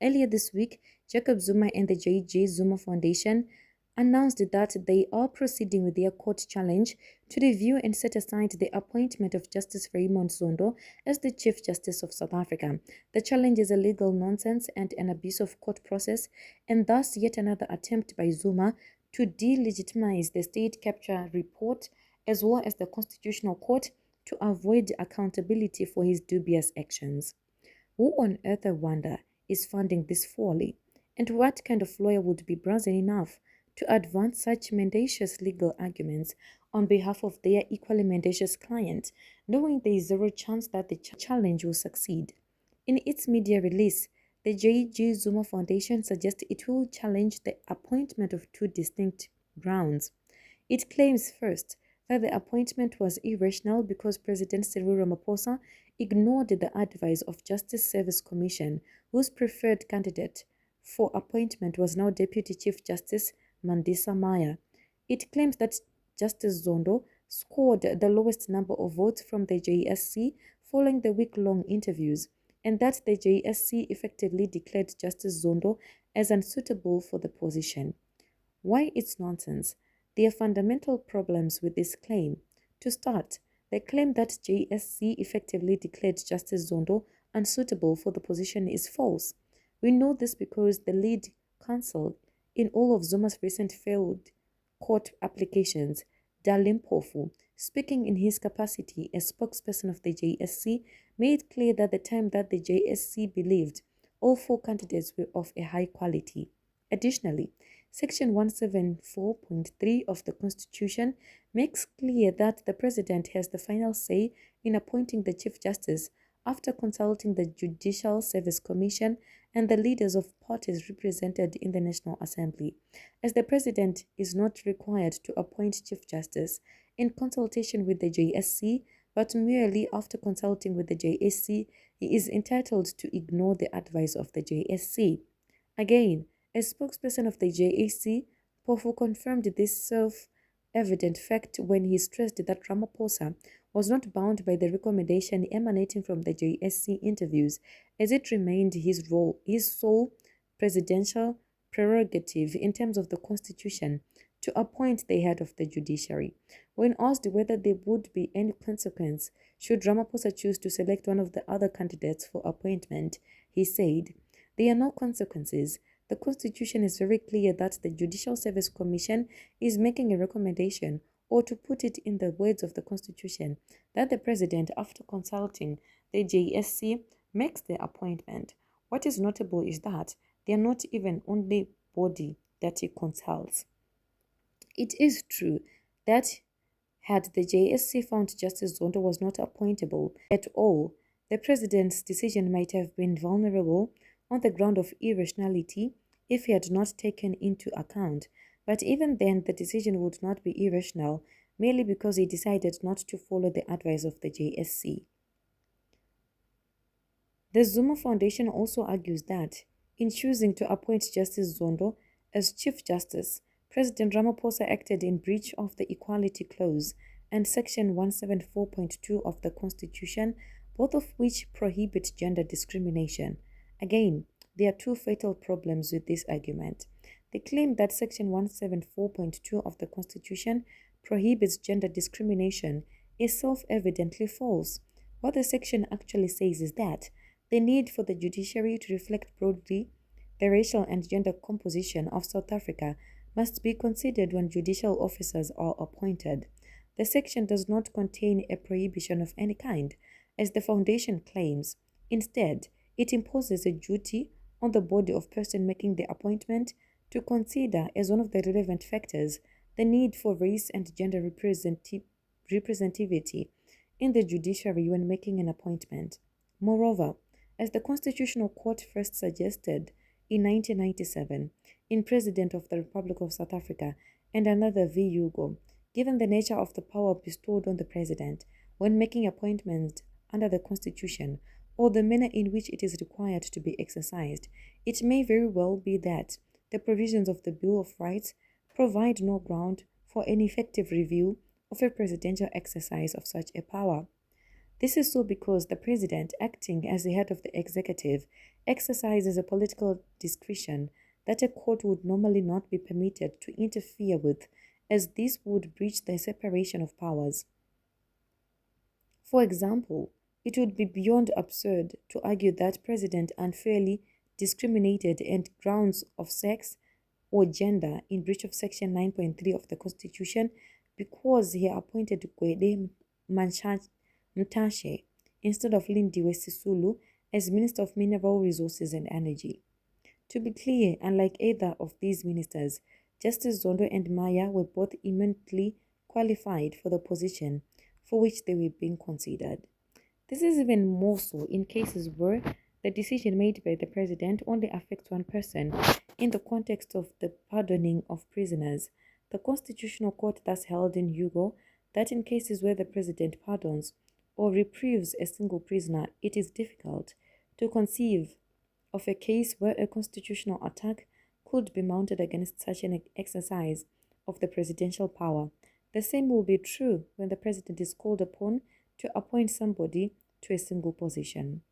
Earlier this week, Jacob Zuma and the J.J. Zuma Foundation announced that they are proceeding with their court challenge to review and set aside the appointment of Justice Raymond Zondo as the Chief Justice of South Africa. The challenge is a legal nonsense and an abuse of court process, and thus yet another attempt by Zuma to delegitimize the state capture report as well as the Constitutional Court to avoid accountability for his dubious actions. Who on earth, I wonder, is funding this folly? And what kind of lawyer would be brazen enough to advance such mendacious legal arguments on behalf of their equally mendacious client, knowing there is zero chance that the challenge will succeed? In its media release, the J.J. Zuma Foundation suggests it will challenge the appointment of two distinct grounds. It claims first that the appointment was irrational because President Cyril Ramaphosa ignored the advice of Justice Service Commission, whose preferred candidate for appointment was now Deputy Chief Justice Mandisa Maya. It claims that Justice Zondo scored the lowest number of votes from the JSC following the week-long interviews, and that the JSC effectively declared Justice Zondo as unsuitable for the position. Why it's nonsense? There are fundamental problems with this claim. To start, the claim that JSC effectively declared Justice Zondo unsuitable for the position is false. We know this because the lead counsel in all of Zuma's recent failed court applications, Dalimpofu, speaking in his capacity as spokesperson of the JSC, made clear that the time that the JSC believed all four candidates were of a high quality. Additionally, Section 174.3 of the Constitution makes clear that the President has the final say in appointing the Chief Justice after consulting the Judicial Service Commission and the leaders of parties represented in the National Assembly. As the President is not required to appoint Chief Justice in consultation with the JSC, but merely after consulting with the JSC, he is entitled to ignore the advice of the JSC. Again, as spokesperson of the JSC, Pofu confirmed this self-evident fact when he stressed that Ramaphosa was not bound by the recommendation emanating from the JSC interviews, as it remained his sole presidential prerogative in terms of the Constitution to appoint the head of the judiciary. When asked whether there would be any consequence should Ramaphosa choose to select one of the other candidates for appointment, he said, "There are no consequences. The Constitution is very clear that the Judicial Service Commission is making a recommendation, or to put it in the words of the Constitution, that the President, after consulting the JSC, makes the appointment. What is notable is that they are not even only body that he consults." It is true that had the JSC found Justice Zondo was not appointable at all, the President's decision might have been vulnerable on the ground of irrationality if he had not taken into account. But even then, the decision would not be irrational merely because he decided not to follow the advice of the JSC. The Zuma Foundation also argues that, in choosing to appoint Justice Zondo as Chief Justice, President Ramaphosa acted in breach of the Equality Clause and Section 174.2 of the Constitution, both of which prohibit gender discrimination. Again, there are two fatal problems with this argument. The claim that Section 174.2 of the Constitution prohibits gender discrimination is self-evidently false. What the section actually says is that the need for the judiciary to reflect broadly the racial and gender composition of South Africa must be considered when judicial officers are appointed. The section does not contain a prohibition of any kind, as the Foundation claims. Instead, it imposes a duty on the body of person making the appointment to consider as one of the relevant factors the need for race and gender representativity in the judiciary when making an appointment. Moreover, as the Constitutional Court first suggested in 1997 in President of the Republic of South Africa and another v. Hugo, given the nature of the power bestowed on the President when making appointments under the Constitution, or the manner in which it is required to be exercised, it may very well be that the provisions of the Bill of Rights provide no ground for an effective review of a presidential exercise of such a power. This is so because the president, acting as the head of the executive, exercises a political discretion that a court would normally not be permitted to interfere with, as this would breach the separation of powers. For example, it would be beyond absurd to argue that president unfairly discriminated on grounds of sex or gender in breach of Section 9.3 of the Constitution because he appointed Gwede Mtashe instead of Lindiwe Sisulu as Minister of Mineral Resources and Energy. To be clear, unlike either of these ministers, Justice Zondo and Maya were both eminently qualified for the position for which they were being considered. This is even more so in cases where the decision made by the president only affects one person. In the context of the pardoning of prisoners, the Constitutional Court thus held in Hugo that in cases where the president pardons or reprieves a single prisoner, it is difficult to conceive of a case where a constitutional attack could be mounted against such an exercise of the presidential power. The same will be true when the president is called upon to appoint somebody to a single position.